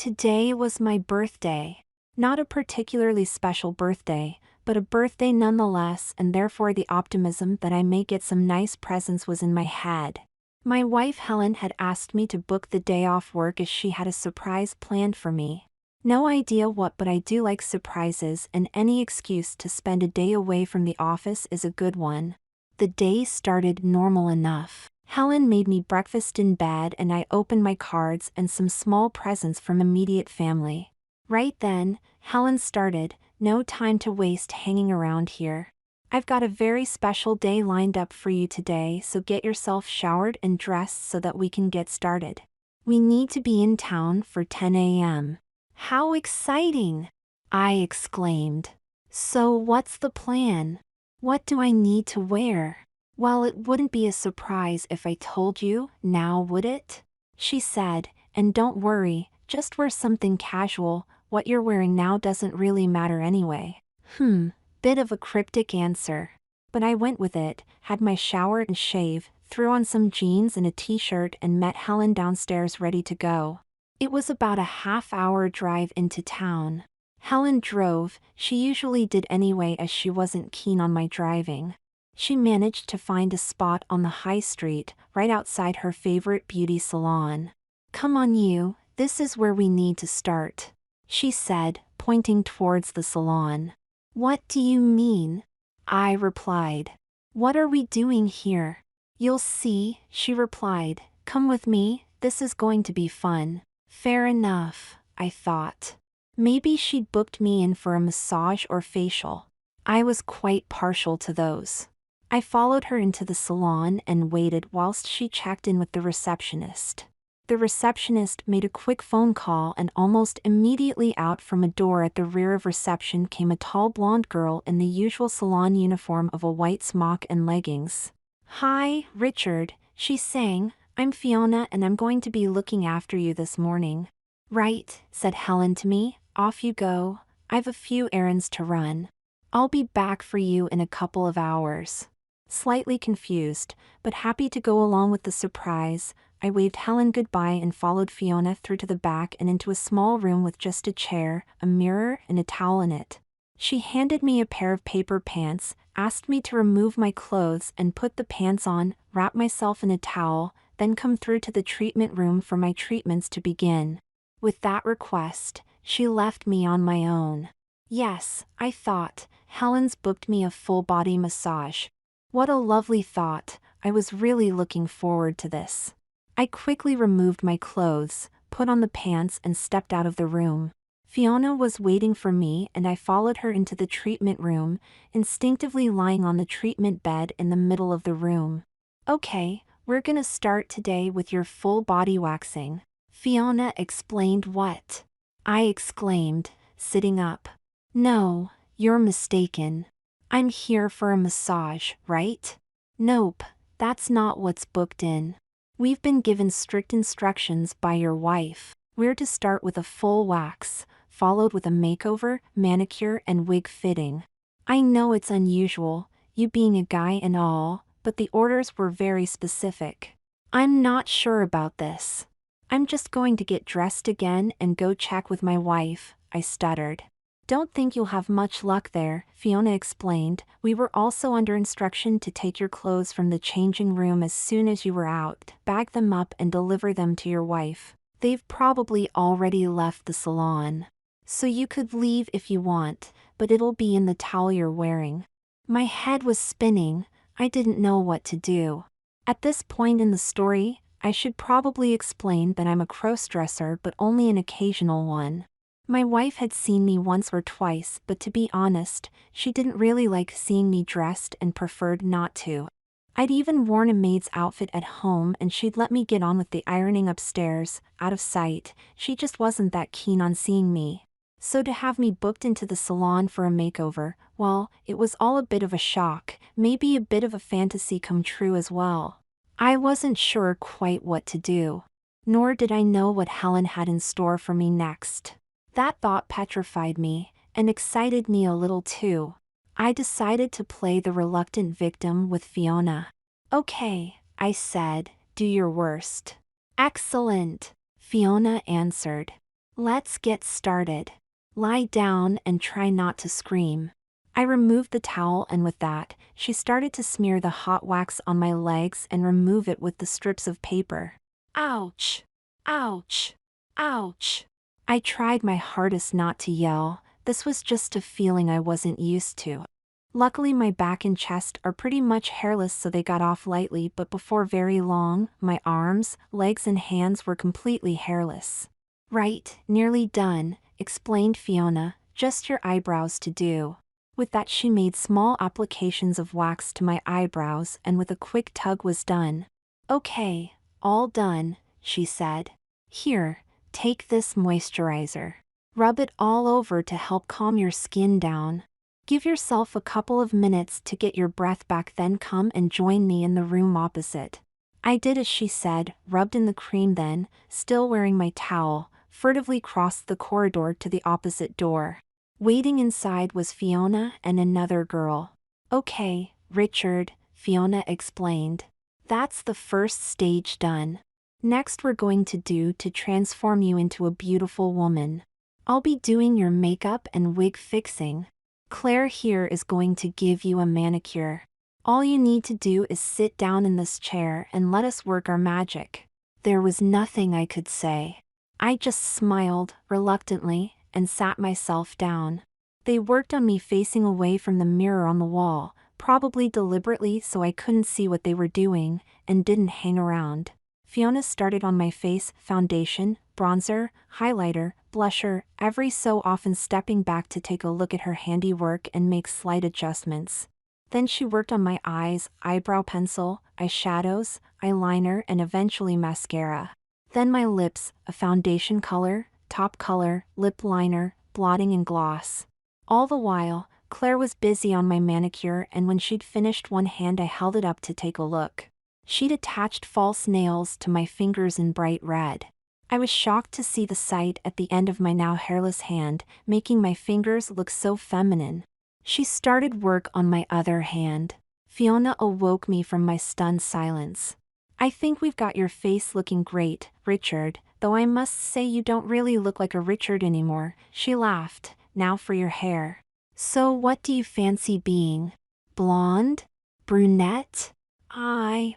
Today was my birthday. Not a particularly special birthday, but a birthday nonetheless, and therefore the optimism that I may get some nice presents was in my head. My wife Helen had asked me to book the day off work as she had a surprise planned for me. No idea what, but I do like surprises, and any excuse to spend a day away from the office is a good one. The day started normal enough. Helen made me breakfast in bed and I opened my cards and some small presents from immediate family. Right then, Helen started, "No time to waste hanging around here. I've got a very special day lined up for you today, so get yourself showered and dressed so that we can get started. We need to be in town for 10 a.m. "How exciting!" I exclaimed. "So what's the plan? What do I need to wear?" "Well, it wouldn't be a surprise if I told you, now would it?" she said, "and don't worry, just wear something casual, what you're wearing now doesn't really matter anyway." Bit of a cryptic answer. But I went with it, had my shower and shave, threw on some jeans and a t-shirt and met Helen downstairs ready to go. It was about a half-hour drive into town. Helen drove, she usually did anyway as she wasn't keen on my driving. She managed to find a spot on the high street, right outside her favorite beauty salon. "Come on you, this is where we need to start," she said, pointing towards the salon. "What do you mean?" I replied. "What are we doing here?" "You'll see," she replied. "Come with me, this is going to be fun." Fair enough, I thought. Maybe she'd booked me in for a massage or facial. I was quite partial to those. I followed her into the salon and waited whilst she checked in with the receptionist. The receptionist made a quick phone call and almost immediately out from a door at the rear of reception came a tall blonde girl in the usual salon uniform of a white smock and leggings. "Hi, Richard," she sang. "I'm Fiona and I'm going to be looking after you this morning." "Right," said Helen to me, "off you go. I've a few errands to run. I'll be back for you in a couple of hours." Slightly confused, but happy to go along with the surprise, I waved Helen goodbye and followed Fiona through to the back and into a small room with just a chair, a mirror, and a towel in it. She handed me a pair of paper pants, asked me to remove my clothes and put the pants on, wrap myself in a towel, then come through to the treatment room for my treatments to begin. With that request, she left me on my own. Yes, I thought, Helen's booked me a full-body massage. What a lovely thought, I was really looking forward to this. I quickly removed my clothes, put on the pants and stepped out of the room. Fiona was waiting for me and I followed her into the treatment room, instinctively lying on the treatment bed in the middle of the room. "Okay, we're gonna start today with your full body waxing." Fiona explained. "What?" I exclaimed, sitting up. "No, you're mistaken. I'm here for a massage, right?" "Nope, that's not what's booked in. We've been given strict instructions by your wife. We're to start with a full wax, followed with a makeover, manicure and wig fitting. I know it's unusual, you being a guy and all, but the orders were very specific." "I'm not sure about this. I'm just going to get dressed again and go check with my wife," I stuttered. "Don't think you'll have much luck there," Fiona explained. "We were also under instruction to take your clothes from the changing room as soon as you were out, bag them up and deliver them to your wife. They've probably already left the salon. So you could leave if you want, but it'll be in the towel you're wearing." My head was spinning, I didn't know what to do. At this point in the story, I should probably explain that I'm a crossdresser but only an occasional one. My wife had seen me once or twice, but to be honest, she didn't really like seeing me dressed and preferred not to. I'd even worn a maid's outfit at home and she'd let me get on with the ironing upstairs, out of sight. She just wasn't that keen on seeing me. So to have me booked into the salon for a makeover, well, it was all a bit of a shock, maybe a bit of a fantasy come true as well. I wasn't sure quite what to do. Nor did I know what Helen had in store for me next. That thought petrified me, and excited me a little too. I decided to play the reluctant victim with Fiona. "Okay," I said, "do your worst." "Excellent," Fiona answered. Let's get started. Lie down and try not to scream. I removed the towel and with that, she started to smear the hot wax on my legs and remove it with the strips of paper. Ouch! Ouch! Ouch! I tried my hardest not to yell. This was just a feeling I wasn't used to. Luckily my back and chest are pretty much hairless, so they got off lightly, but before very long, my arms, legs and hands were completely hairless. Right, nearly done, explained Fiona, just your eyebrows to do. With that she made small applications of wax to my eyebrows and with a quick tug was done. Okay, all done, she said. Here, take this moisturizer. Rub it all over to help calm your skin down. Give yourself a couple of minutes to get your breath back, then come and join me in the room opposite. I did as she said, rubbed in the cream, then, still wearing my towel, furtively crossed the corridor to the opposite door. Waiting inside was Fiona and another girl. Okay, Richard, Fiona explained. That's the first stage done. Next we're going to transform you into a beautiful woman. I'll be doing your makeup and wig fixing. Claire here is going to give you a manicure. All you need to do is sit down in this chair and let us work our magic. There was nothing I could say. I just smiled, reluctantly, and sat myself down. They worked on me facing away from the mirror on the wall, probably deliberately so I couldn't see what they were doing, and didn't hang around. Fiona started on my face, foundation, bronzer, highlighter, blusher, every so often stepping back to take a look at her handiwork and make slight adjustments. Then she worked on my eyes, eyebrow pencil, eyeshadows, eyeliner, and eventually mascara. Then my lips, a foundation color, top color, lip liner, blotting and gloss. All the while, Claire was busy on my manicure, and when she'd finished one hand I held it up to take a look. She'd attached false nails to my fingers in bright red. I was shocked to see the sight at the end of my now hairless hand, making my fingers look so feminine. She started work on my other hand. Fiona awoke me from my stunned silence. I think we've got your face looking great, Richard, though I must say you don't really look like a Richard anymore, she laughed. Now for your hair. So what do you fancy being? Blonde? Brunette? I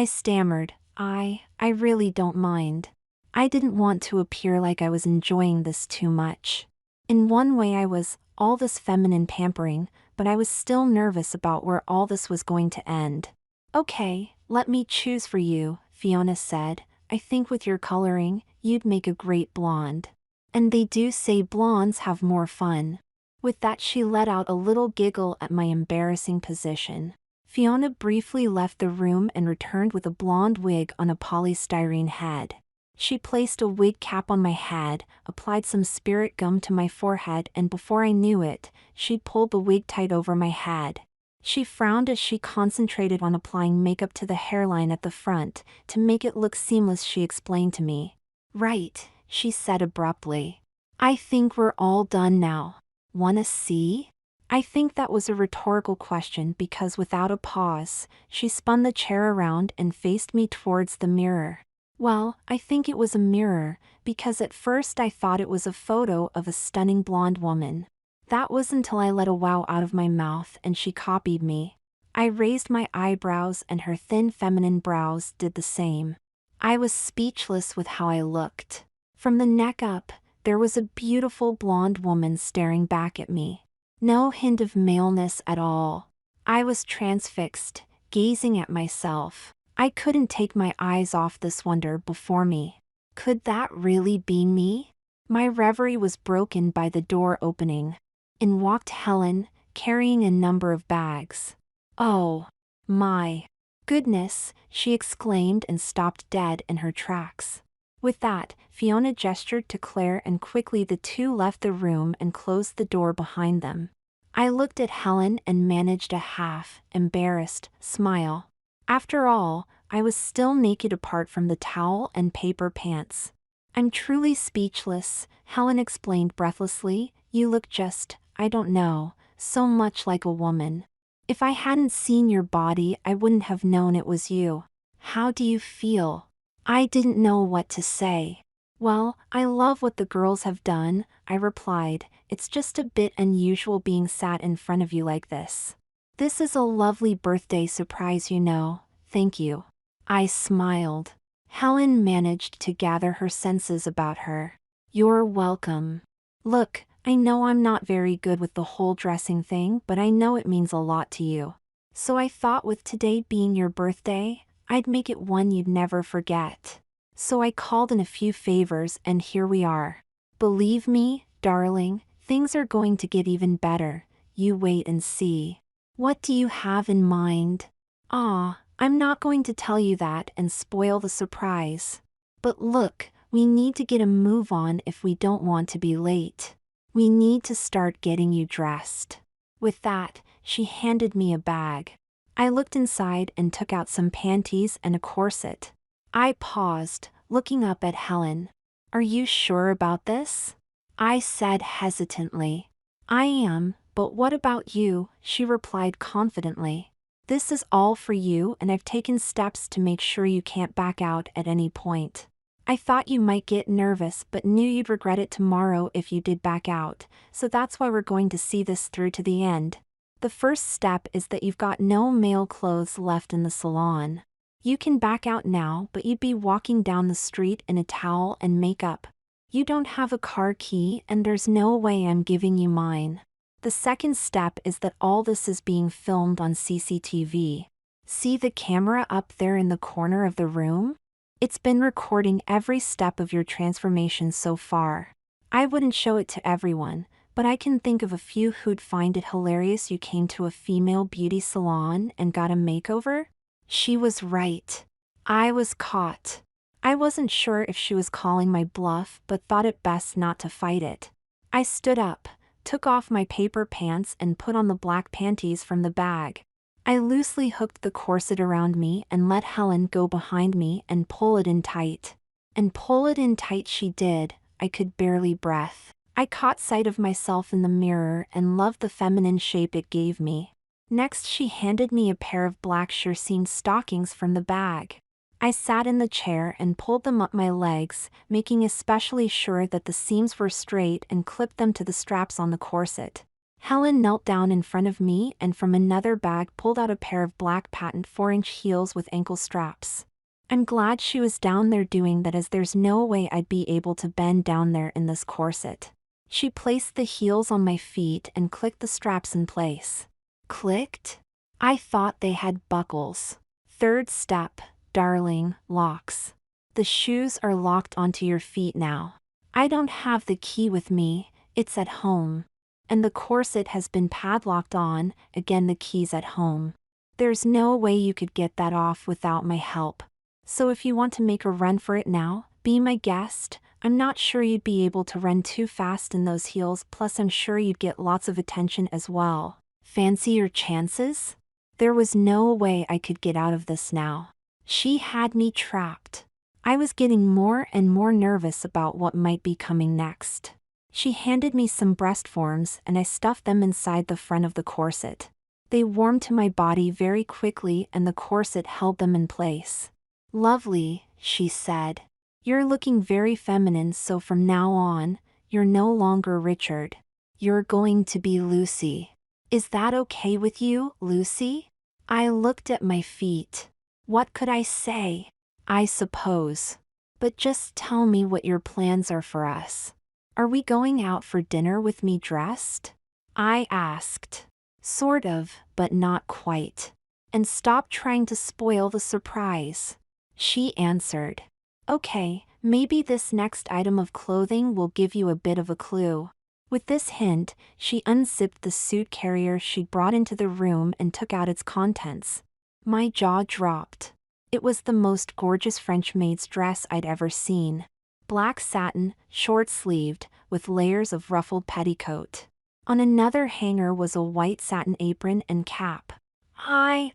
stammered. I really don't mind. I didn't want to appear like I was enjoying this too much. In one way I was, all this feminine pampering, but I was still nervous about where all this was going to end. Okay, let me choose for you, Fiona said. I think with your coloring, you'd make a great blonde. And they do say blondes have more fun. With that she let out a little giggle at my embarrassing position. Fiona briefly left the room and returned with a blonde wig on a polystyrene head. She placed a wig cap on my head, applied some spirit gum to my forehead, and before I knew it, she'd pulled the wig tight over my head. She frowned as she concentrated on applying makeup to the hairline at the front. To make it look seamless, she explained to me. Right, she said abruptly. I think we're all done now. Wanna see? I think that was a rhetorical question because without a pause, she spun the chair around and faced me towards the mirror. Well, I think it was a mirror, because at first I thought it was a photo of a stunning blonde woman. That was until I let a wow out of my mouth and she copied me. I raised my eyebrows and her thin feminine brows did the same. I was speechless with how I looked. From the neck up, there was a beautiful blonde woman staring back at me. No hint of maleness at all. I was transfixed, gazing at myself. I couldn't take my eyes off this wonder before me. Could that really be me? My reverie was broken by the door opening. In walked Helen, carrying a number of bags. Oh, my goodness, she exclaimed and stopped dead in her tracks. With that, Fiona gestured to Claire and quickly the two left the room and closed the door behind them. I looked at Helen and managed a half-embarrassed smile. After all, I was still naked apart from the towel and paper pants. I'm truly speechless, Helen explained breathlessly. You look just, I don't know, so much like a woman. If I hadn't seen your body, I wouldn't have known it was you. How do you feel? I didn't know what to say. Well, I love what the girls have done, I replied. It's just a bit unusual being sat in front of you like this. This is a lovely birthday surprise, you know. Thank you. I smiled. Helen managed to gather her senses about her. You're welcome. Look, I know I'm not very good with the whole dressing thing, but I know it means a lot to you. So I thought with today being your birthday, I'd make it one you'd never forget. So I called in a few favors and here we are. Believe me, darling, things are going to get even better. You wait and see. What do you have in mind? I'm not going to tell you that and spoil the surprise. But look, we need to get a move on if we don't want to be late. We need to start getting you dressed. With that, she handed me a bag. I looked inside and took out some panties and a corset. I paused, looking up at Helen. Are you sure about this? I said hesitantly. I am, but what about you? She replied confidently. This is all for you and I've taken steps to make sure you can't back out at any point. I thought you might get nervous but knew you'd regret it tomorrow if you did back out, so that's why we're going to see this through to the end. The first step is that you've got no male clothes left in the salon. You can back out now, but you'd be walking down the street in a towel and makeup. You don't have a car key and there's no way I'm giving you mine. The second step is that all this is being filmed on CCTV. See the camera up there in the corner of the room? It's been recording every step of your transformation so far. I wouldn't show it to everyone, but I can think of a few who'd find it hilarious you came to a female beauty salon and got a makeover. She was right. I was caught. I wasn't sure if she was calling my bluff but thought it best not to fight it. I stood up, took off my paper pants and put on the black panties from the bag. I loosely hooked the corset around me and let Helen go behind me and pull it in tight. And pull it in tight she did. I could barely breathe. I caught sight of myself in the mirror and loved the feminine shape it gave me. Next she handed me a pair of black sheer-seam stockings from the bag. I sat in the chair and pulled them up my legs, making especially sure that the seams were straight and clipped them to the straps on the corset. Helen knelt down in front of me and from another bag pulled out a pair of black patent 4-inch heels with ankle straps. I'm glad she was down there doing that as there's no way I'd be able to bend down there in this corset. She placed the heels on my feet and clicked the straps in place. Clicked? I thought they had buckles. Third step, darling, locks. The shoes are locked onto your feet now. I don't have the key with me, it's at home. And the corset has been padlocked on, again the key's at home. There's no way you could get that off without my help. So if you want to make a run for it now, be my guest. I'm not sure you'd be able to run too fast in those heels, plus I'm sure you'd get lots of attention as well. Fancy your chances? There was no way I could get out of this now. She had me trapped. I was getting more and more nervous about what might be coming next. She handed me some breast forms and I stuffed them inside the front of the corset. They warmed to my body very quickly and the corset held them in place. Lovely, she said. You're looking very feminine, so from now on, you're no longer Richard. You're going to be Lucy. Is that okay with you, Lucy? I looked at my feet. What could I say? I suppose. But just tell me what your plans are for us. Are we going out for dinner with me dressed? I asked. Sort of, but not quite. And stop trying to spoil the surprise. She answered. Okay, maybe this next item of clothing will give you a bit of a clue. With this hint, she unzipped the suit carrier she'd brought into the room and took out its contents. My jaw dropped. It was the most gorgeous French maid's dress I'd ever seen. Black satin, short-sleeved, with layers of ruffled petticoat. On another hanger was a white satin apron and cap. I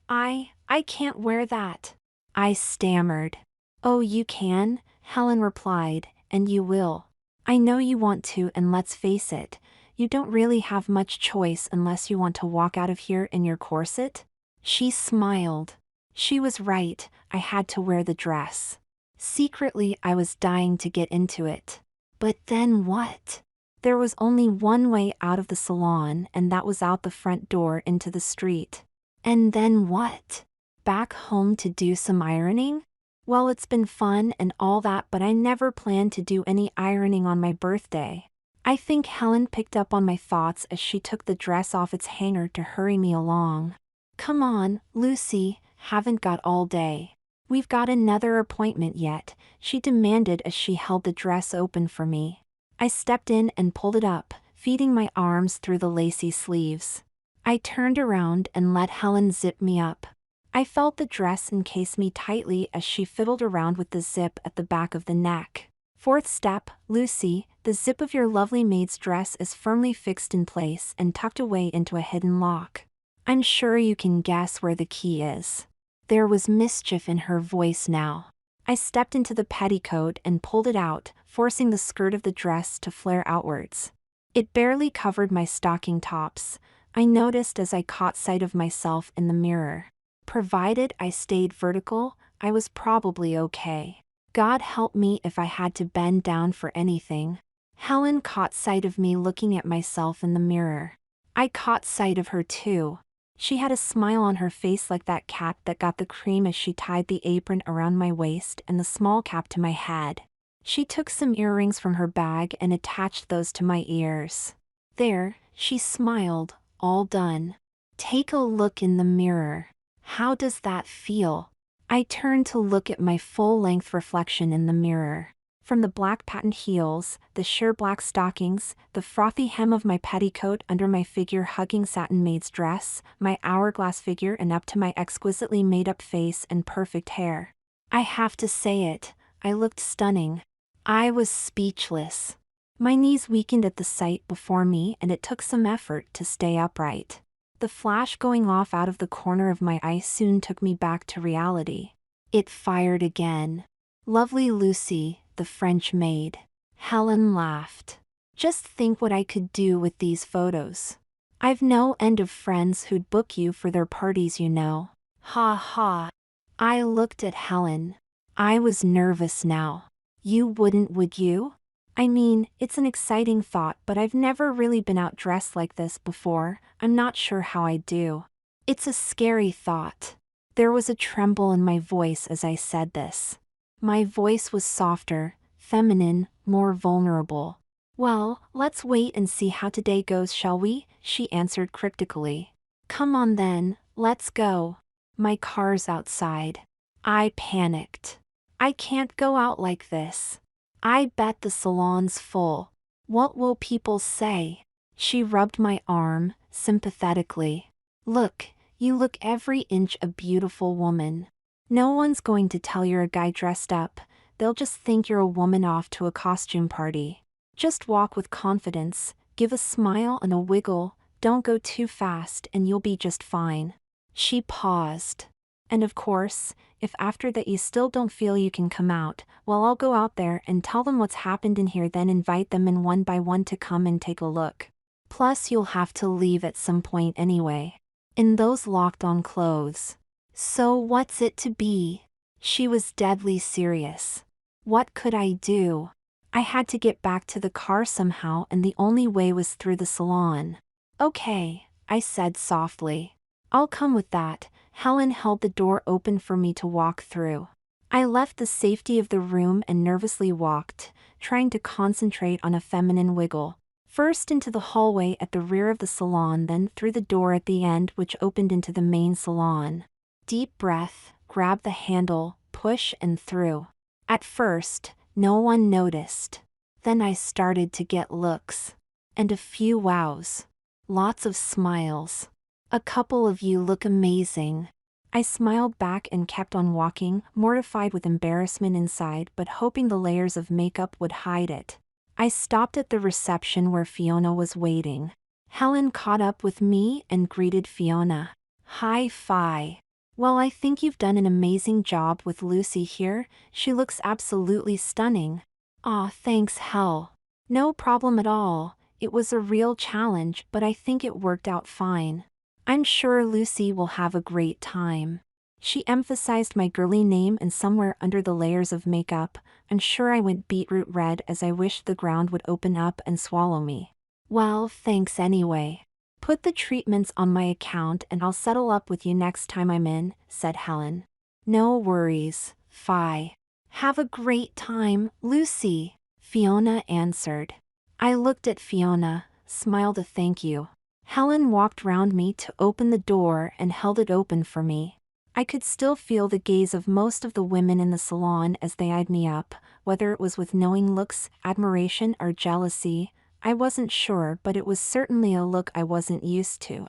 can't wear that. I stammered. Oh, you can, Helen replied, and you will. I know you want to, and let's face it, you don't really have much choice unless you want to walk out of here in your corset. She smiled. She was right, I had to wear the dress. Secretly, I was dying to get into it. But then what? There was only one way out of the salon, and that was out the front door into the street. And then what? Back home to do some ironing? Well, it's been fun and all that, but I never planned to do any ironing on my birthday. I think Helen picked up on my thoughts as she took the dress off its hanger to hurry me along. Come on, Lucy, haven't got all day. We've got another appointment yet, she demanded as she held the dress open for me. I stepped in and pulled it up, feeding my arms through the lacy sleeves. I turned around and let Helen zip me up. I felt the dress encase me tightly as she fiddled around with the zip at the back of the neck. Fourth step, Lucy, the zip of your lovely maid's dress is firmly fixed in place and tucked away into a hidden lock. I'm sure you can guess where the key is. There was mischief in her voice now. I stepped into the petticoat and pulled it out, forcing the skirt of the dress to flare outwards. It barely covered my stocking tops, I noticed as I caught sight of myself in the mirror. Provided I stayed vertical, I was probably okay. God help me if I had to bend down for anything. Helen caught sight of me looking at myself in the mirror. I caught sight of her too. She had a smile on her face like that cat that got the cream as she tied the apron around my waist and the small cap to my head. She took some earrings from her bag and attached those to my ears. There, she smiled, all done. Take a look in the mirror. How does that feel? I turned to look at my full-length reflection in the mirror. From the black patent heels, the sheer black stockings, the frothy hem of my petticoat under my figure-hugging satin maid's dress, my hourglass figure and up to my exquisitely made-up face and perfect hair. I have to say it, I looked stunning. I was speechless. My knees weakened at the sight before me and it took some effort to stay upright. The flash going off out of the corner of my eye soon took me back to reality. It fired again. Lovely Lucy, the French maid. Helen laughed. Just think what I could do with these photos. I've no end of friends who'd book you for their parties, you know. Ha ha. I looked at Helen. I was nervous now. You wouldn't, would you? I mean, it's an exciting thought, but I've never really been out dressed like this before. I'm not sure how I'd do. It's a scary thought. There was a tremble in my voice as I said this. My voice was softer, feminine, more vulnerable. Well, let's wait and see how today goes, shall we? She answered cryptically. Come on then, let's go. My car's outside. I panicked. I can't go out like this. I bet the salon's full. What will people say? She rubbed my arm, sympathetically. Look, you look every inch a beautiful woman. No one's going to tell you're a guy dressed up, they'll just think you're a woman off to a costume party. Just walk with confidence, give a smile and a wiggle, don't go too fast and you'll be just fine. She paused. And of course, if after that you still don't feel you can come out, well, I'll go out there and tell them what's happened in here, then invite them in one by one to come and take a look. Plus you'll have to leave at some point anyway. In those locked-on clothes. So what's it to be? She was deadly serious. What could I do? I had to get back to the car somehow and the only way was through the salon. Okay, I said softly. I'll come with that. Helen held the door open for me to walk through. I left the safety of the room and nervously walked, trying to concentrate on a feminine wiggle. First into the hallway at the rear of the salon, then through the door at the end which opened into the main salon. Deep breath, grab the handle, push and through. At first, no one noticed. Then I started to get looks. And a few wows. Lots of smiles. A couple of you look amazing. I smiled back and kept on walking, mortified with embarrassment inside but hoping the layers of makeup would hide it. I stopped at the reception where Fiona was waiting. Helen caught up with me and greeted Fiona. Hi-fi. Well, I think you've done an amazing job with Lucy here. She looks absolutely stunning. Aw, thanks, Hel. No problem at all. It was a real challenge, but I think it worked out fine. I'm sure Lucy will have a great time. She emphasized my girly name, and somewhere under the layers of makeup, I'm sure I went beetroot red as I wished the ground would open up and swallow me. Well, thanks anyway. Put the treatments on my account and I'll settle up with you next time I'm in, said Helen. No worries, Fi. Have a great time, Lucy, Fiona answered. I looked at Fiona, smiled a thank you. Helen walked round me to open the door and held it open for me. I could still feel the gaze of most of the women in the salon as they eyed me up, whether it was with knowing looks, admiration, or jealousy. I wasn't sure, but it was certainly a look I wasn't used to.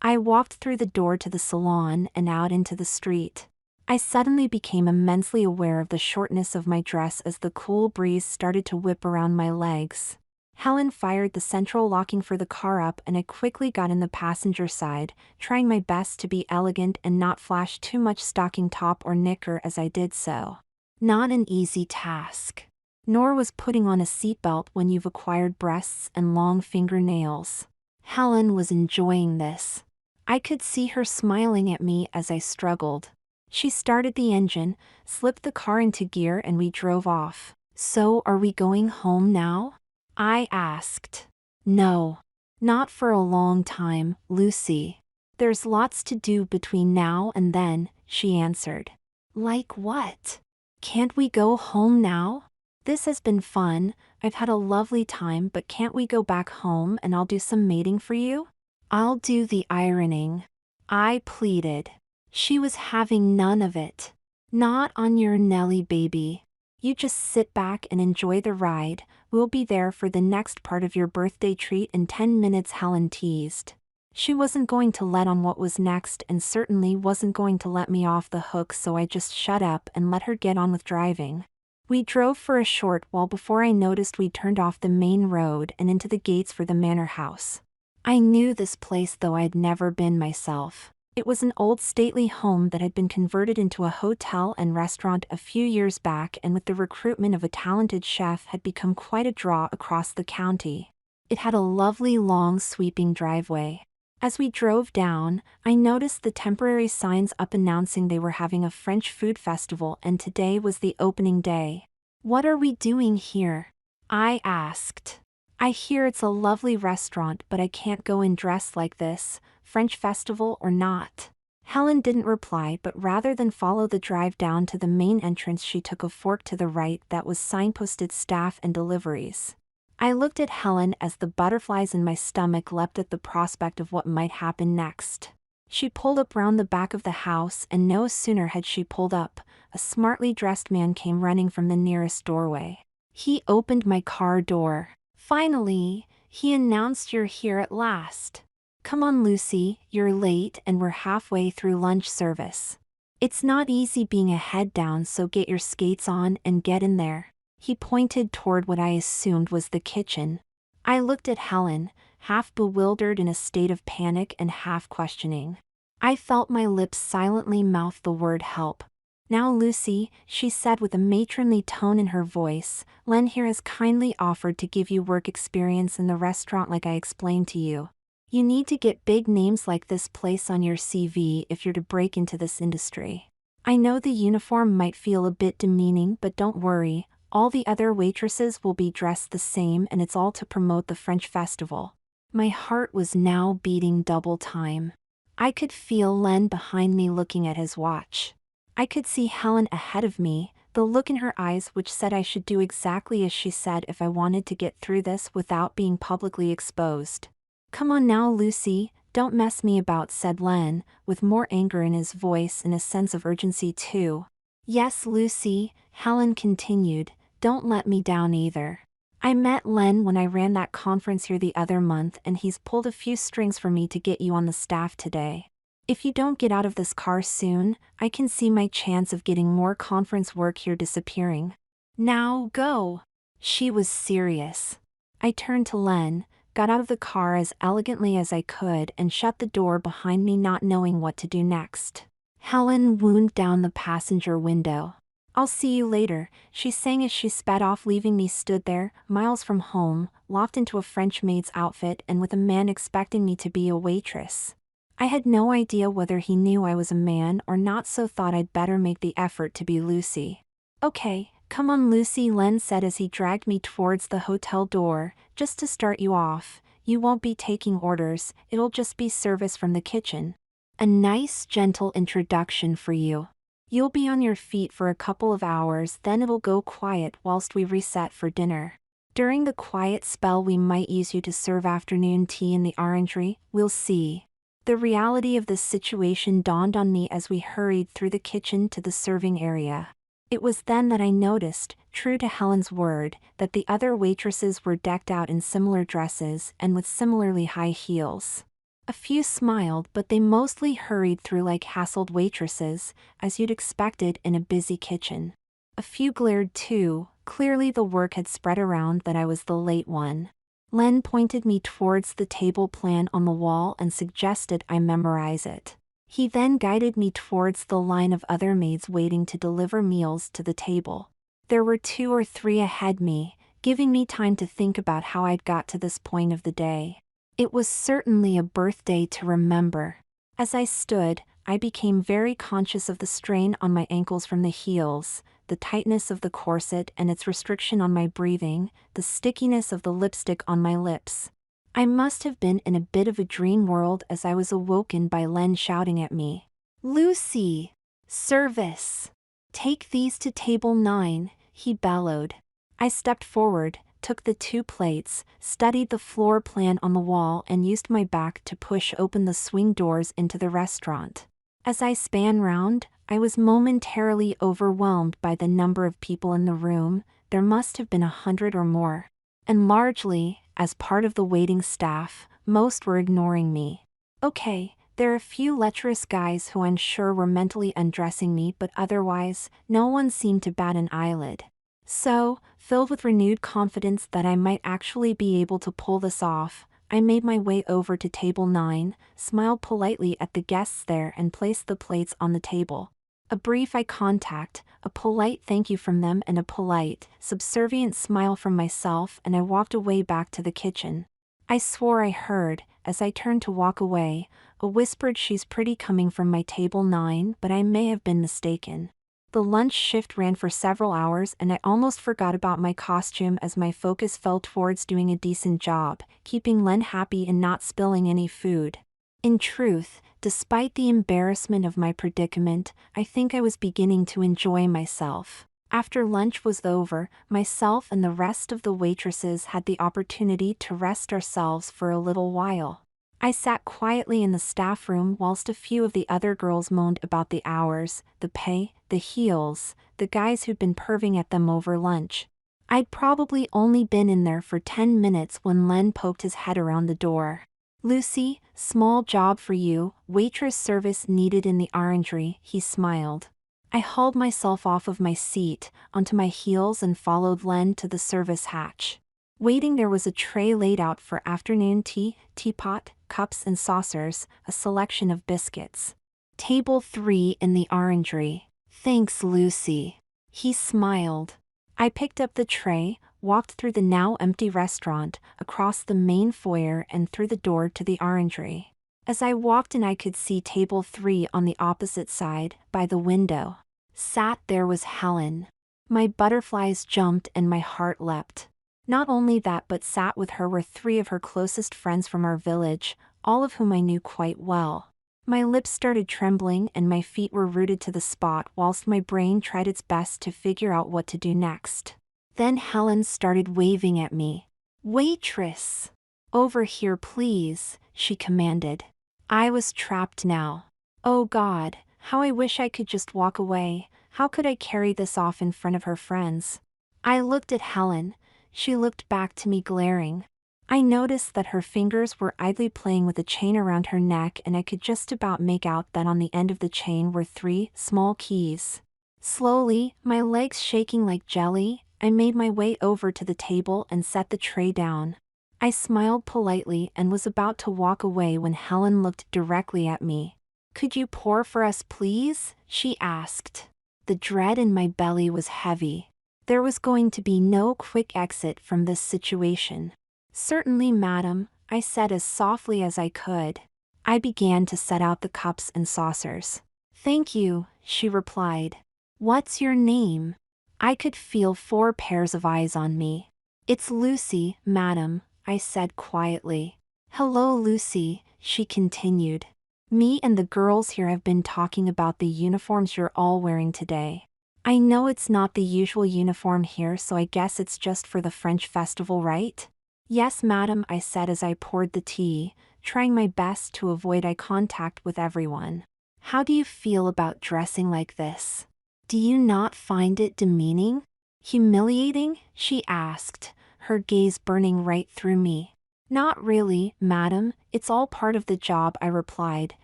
I walked through the door to the salon and out into the street. I suddenly became immensely aware of the shortness of my dress as the cool breeze started to whip around my legs. Helen fired the central locking for the car up and I quickly got in the passenger side, trying my best to be elegant and not flash too much stocking top or knicker as I did so. Not an easy task. Nor was putting on a seatbelt when you've acquired breasts and long fingernails. Helen was enjoying this. I could see her smiling at me as I struggled. She started the engine, slipped the car into gear, and we drove off. So are we going home now? I asked. No. Not for a long time, Lucy. There's lots to do between now and then, she answered. Like what? Can't we go home now? This has been fun, I've had a lovely time, but can't we go back home and I'll do some maiding for you? I'll do the ironing, I pleaded. She was having none of it. Not on your Nelly, baby. You just sit back and enjoy the ride, we'll be there for the next part of your birthday treat in 10 minutes, Helen teased. She wasn't going to let on what was next and certainly wasn't going to let me off the hook, so I just shut up and let her get on with driving. We drove for a short while before I noticed we'd turned off the main road and into the gates for the manor house. I knew this place, though I'd never been myself. It was an old stately home that had been converted into a hotel and restaurant a few years back, and with the recruitment of a talented chef had become quite a draw across the county. It had a lovely long sweeping driveway. As we drove down, I noticed the temporary signs up announcing they were having a French food festival and today was the opening day. What are we doing here? I asked. I hear it's a lovely restaurant, but I can't go in dressed like this, French festival or not. Helen didn't reply, but rather than follow the drive down to the main entrance, she took a fork to the right that was signposted staff and deliveries. I looked at Helen as the butterflies in my stomach leapt at the prospect of what might happen next. She pulled up round the back of the house, and no sooner had she pulled up, a smartly dressed man came running from the nearest doorway. He opened my car door. Finally, he announced, you're here at last. Come on, Lucy, you're late and we're halfway through lunch service. It's not easy being a head down, so get your skates on and get in there. He pointed toward what I assumed was the kitchen. I looked at Helen, half bewildered, in a state of panic and half questioning. I felt my lips silently mouth the word help. Now, Lucy, she said with a matronly tone in her voice, Len here has kindly offered to give you work experience in the restaurant like I explained to you. You need to get big names like this place on your CV if you're to break into this industry. I know the uniform might feel a bit demeaning, but don't worry. All the other waitresses will be dressed the same, and it's all to promote the French festival. My heart was now beating double time. I could feel Len behind me looking at his watch. I could see Helen ahead of me, the look in her eyes which said I should do exactly as she said if I wanted to get through this without being publicly exposed. Come on now, Lucy, don't mess me about, said Len, with more anger in his voice and a sense of urgency too. Yes, Lucy, Helen continued. Don't let me down either. I met Len when I ran that conference here the other month, and he's pulled a few strings for me to get you on the staff today. If you don't get out of this car soon, I can see my chance of getting more conference work here disappearing. Now go. She was serious. I turned to Len, got out of the car as elegantly as I could, and shut the door behind me, not knowing what to do next. Helen wound down the passenger window. I'll see you later, she sang as she sped off, leaving me stood there, miles from home, locked into a French maid's outfit and with a man expecting me to be a waitress. I had no idea whether he knew I was a man or not, so thought I'd better make the effort to be Lucy. Okay, come on Lucy, Len said as he dragged me towards the hotel door. Just to start you off, you won't be taking orders, it'll just be service from the kitchen. A nice gentle introduction for you. You'll be on your feet for a couple of hours, then it'll go quiet whilst we reset for dinner. During the quiet spell we might use you to serve afternoon tea in the orangery, we'll see. The reality of this situation dawned on me as we hurried through the kitchen to the serving area. It was then that I noticed, true to Helen's word, that the other waitresses were decked out in similar dresses and with similarly high heels. A few smiled, but they mostly hurried through like hassled waitresses, as you'd expected in a busy kitchen. A few glared too, clearly the work had spread around that I was the late one. Len pointed me towards the table plan on the wall and suggested I memorize it. He then guided me towards the line of other maids waiting to deliver meals to the table. There were 2 or 3 ahead me, giving me time to think about how I'd got to this point of the day. It was certainly a birthday to remember. As I stood, I became very conscious of the strain on my ankles from the heels, the tightness of the corset and its restriction on my breathing, the stickiness of the lipstick on my lips. I must have been in a bit of a dream world as I was awoken by Len shouting at me. Lucy! Service! Take these to table 9, he bellowed. I stepped forward, took the 2 plates, studied the floor plan on the wall and used my back to push open the swing doors into the restaurant. As I span round, I was momentarily overwhelmed by the number of people in the room. There must have been 100 or more. And largely, as part of the waiting staff, most were ignoring me. Okay, there are a few lecherous guys who I'm sure were mentally undressing me, but otherwise, no one seemed to bat an eyelid. So, filled with renewed confidence that I might actually be able to pull this off, I made my way over to table 9, smiled politely at the guests there and placed the plates on the table. A brief eye contact, a polite thank you from them and a polite, subservient smile from myself, and I walked away back to the kitchen. I swore I heard, as I turned to walk away, a whispered "she's pretty" coming from my table 9, but I may have been mistaken. The lunch shift ran for several hours and I almost forgot about my costume as my focus fell towards doing a decent job, keeping Len happy and not spilling any food. In truth, despite the embarrassment of my predicament, I think I was beginning to enjoy myself. After lunch was over, myself and the rest of the waitresses had the opportunity to rest ourselves for a little while. I sat quietly in the staff room whilst a few of the other girls moaned about the hours, the pay, the heels, the guys who'd been perving at them over lunch. I'd probably only been in there for 10 minutes when Len poked his head around the door. Lucy, small job for you, waitress service needed in the orangery, he smiled. I hauled myself off of my seat, onto my heels and followed Len to the service hatch. Waiting there was a tray laid out for afternoon tea, teapot, cups and saucers, a selection of biscuits. Table 3 in the orangery. Thanks Lucy. He smiled. I picked up the tray, walked through the now empty restaurant, across the main foyer and through the door to the orangery. As I walked in I could see table 3 on the opposite side, by the window. Sat there was Helen. My butterflies jumped and my heart leapt. Not only that, but sat with her were 3 of her closest friends from our village, all of whom I knew quite well. My lips started trembling and my feet were rooted to the spot whilst my brain tried its best to figure out what to do next. Then Helen started waving at me. Waitress! Over here please, she commanded. I was trapped now. Oh God, how I wish I could just walk away. How could I carry this off in front of her friends? I looked at Helen. She looked back to me glaring. I noticed that her fingers were idly playing with a chain around her neck and I could just about make out that on the end of the chain were 3 small keys. Slowly, my legs shaking like jelly, I made my way over to the table and set the tray down. I smiled politely and was about to walk away when Helen looked directly at me. Could you pour for us please? She asked. The dread in my belly was heavy. There was going to be no quick exit from this situation. Certainly, madam, I said as softly as I could. I began to set out the cups and saucers. "Thank you," she replied. "What's your name?" I could feel 4 pairs of eyes on me. "It's Lucy, madam," I said quietly. "Hello, Lucy," she continued. "Me and the girls here have been talking about the uniforms you're all wearing today. I know it's not the usual uniform here, so I guess it's just for the French festival, right?" "Yes, madam," I said as I poured the tea, trying my best to avoid eye contact with everyone. "How do you feel about dressing like this? Do you not find it demeaning? Humiliating?" she asked, her gaze burning right through me. "Not really, madam, it's all part of the job," I replied,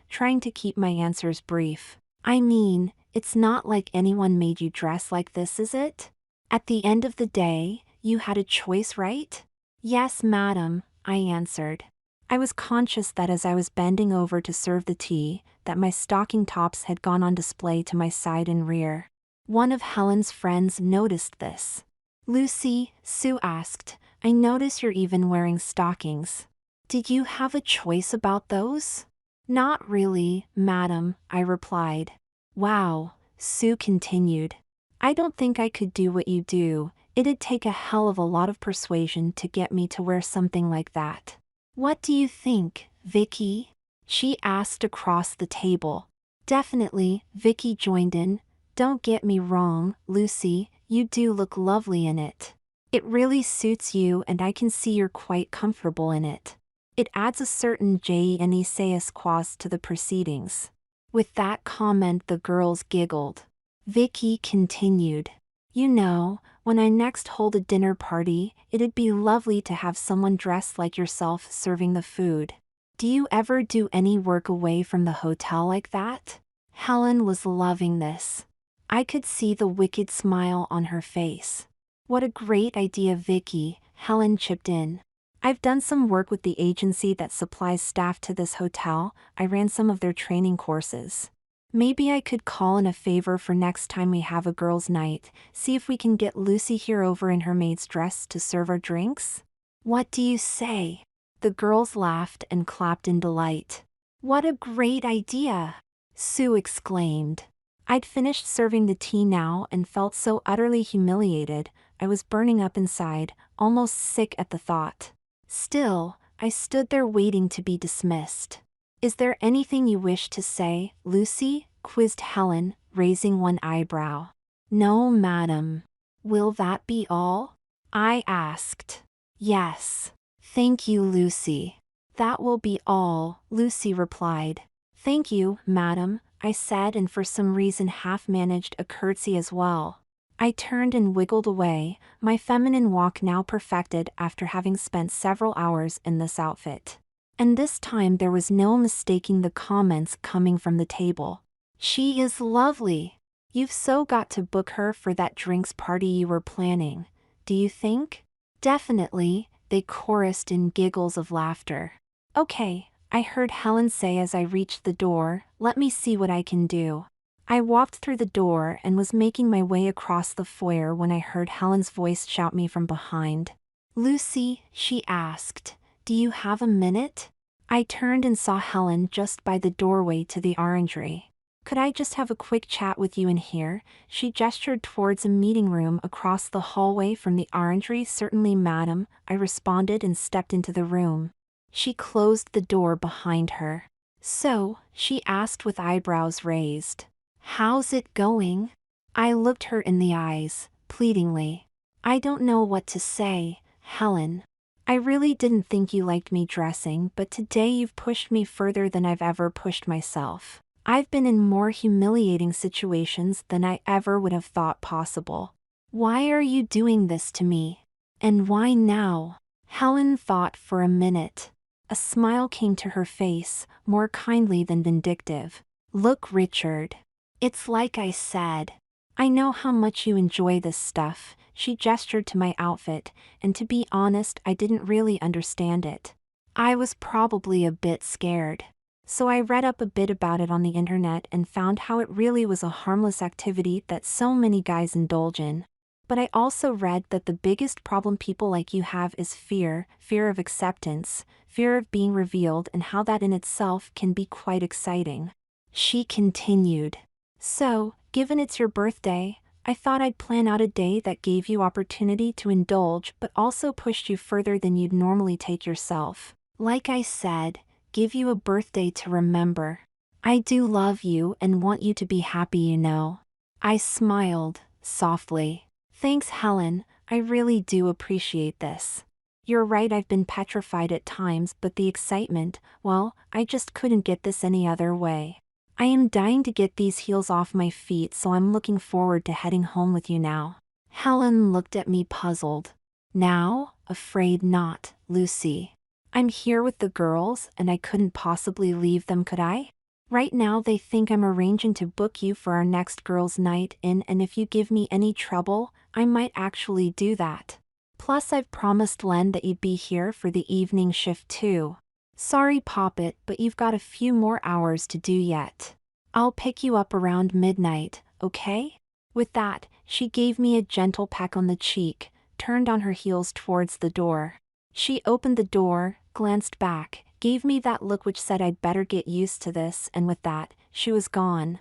trying to keep my answers brief. "I mean, it's not like anyone made you dress like this, is it? At the end of the day, you had a choice, right?" "Yes, madam," I answered. I was conscious that as I was bending over to serve the tea, that my stocking tops had gone on display to my side and rear. One of Helen's friends noticed this. "Lucy," Sue asked, "I notice you're even wearing stockings. Did you have a choice about those?" "Not really, madam," I replied. "Wow," Sue continued. "I don't think I could do what you do. It'd take a hell of a lot of persuasion to get me to wear something like that." "What do you think, Vicky?" she asked across the table. "Definitely," Vicky joined in. "Don't get me wrong, Lucy, you do look lovely in it. It really suits you and I can see you're quite comfortable in it. It adds a certain je-ne-sais-quoi to the proceedings." With that comment the girls giggled. Vicky continued. "You know, when I next hold a dinner party, it'd be lovely to have someone dressed like yourself serving the food. Do you ever do any work away from the hotel like that?" Helen was loving this. I could see the wicked smile on her face. "What a great idea, Vicky," Helen chipped in. "I've done some work with the agency that supplies staff to this hotel. I ran some of their training courses. Maybe I could call in a favor for next time we have a girls' night, see if we can get Lucy here over in her maid's dress to serve our drinks." "What do you say?" The girls laughed and clapped in delight. "What a great idea!" Sue exclaimed. I'd finished serving the tea now and felt so utterly humiliated, I was burning up inside, almost sick at the thought. Still, I stood there waiting to be dismissed. "Is there anything you wish to say, Lucy?" quizzed Helen, raising one eyebrow. "No, madam." "Will that be all?" I asked. "Yes. Thank you, Lucy." "That will be all," Lucy replied. "Thank you, madam," I said, and for some reason half managed a curtsy as well. I turned and wiggled away, my feminine walk now perfected after having spent several hours in this outfit. And this time there was no mistaking the comments coming from the table. "She is lovely. You've so got to book her for that drinks party you were planning, do you think?" "Definitely," they chorused in giggles of laughter. "Okay," I heard Helen say as I reached the door, "let me see what I can do." I walked through the door and was making my way across the foyer when I heard Helen's voice shout me from behind. "Lucy," she asked, "do you have a minute?" I turned and saw Helen just by the doorway to the orangery. "Could I just have a quick chat with you in here?" She gestured towards a meeting room across the hallway from the orangery. "Certainly, madam," I responded and stepped into the room. She closed the door behind her. "So," she asked with eyebrows raised, "how's it going?" I looked her in the eyes, pleadingly. "I don't know what to say, Helen. I really didn't think you liked me dressing, but today you've pushed me further than I've ever pushed myself. I've been in more humiliating situations than I ever would have thought possible. Why are you doing this to me? And why now?" Helen thought for a minute. A smile came to her face, more kindly than vindictive. "Look, Richard. It's like I said. I know how much you enjoy this stuff." She gestured to my outfit, and to be honest, I didn't really understand it. I was probably a bit scared. So I read up a bit about it on the internet and found how it really was a harmless activity that so many guys indulge in. But I also read that the biggest problem people like you have is fear, fear of acceptance, fear of being revealed, and how that in itself can be quite exciting. She continued. So, given it's your birthday, I thought I'd plan out a day that gave you opportunity to indulge but also pushed you further than you'd normally take yourself. Like I said, give you a birthday to remember. I do love you and want you to be happy, you know. I smiled, softly. Thanks, Helen, I really do appreciate this. You're right, I've been petrified at times, but the excitement, well, I just couldn't get this any other way. I am dying to get these heels off my feet, so I'm looking forward to heading home with you now. Helen looked at me puzzled. Now? Afraid not, Lucy. I'm here with the girls, and I couldn't possibly leave them, could I? Right now they think I'm arranging to book you for our next girls' night in, and if you give me any trouble, I might actually do that. Plus I've promised Len that you'd be here for the evening shift too. Sorry, Poppet, but you've got a few more hours to do yet. I'll pick you up around midnight, okay? With that, she gave me a gentle peck on the cheek, turned on her heels towards the door. She opened the door, glanced back, gave me that look which said I'd better get used to this, and with that, she was gone.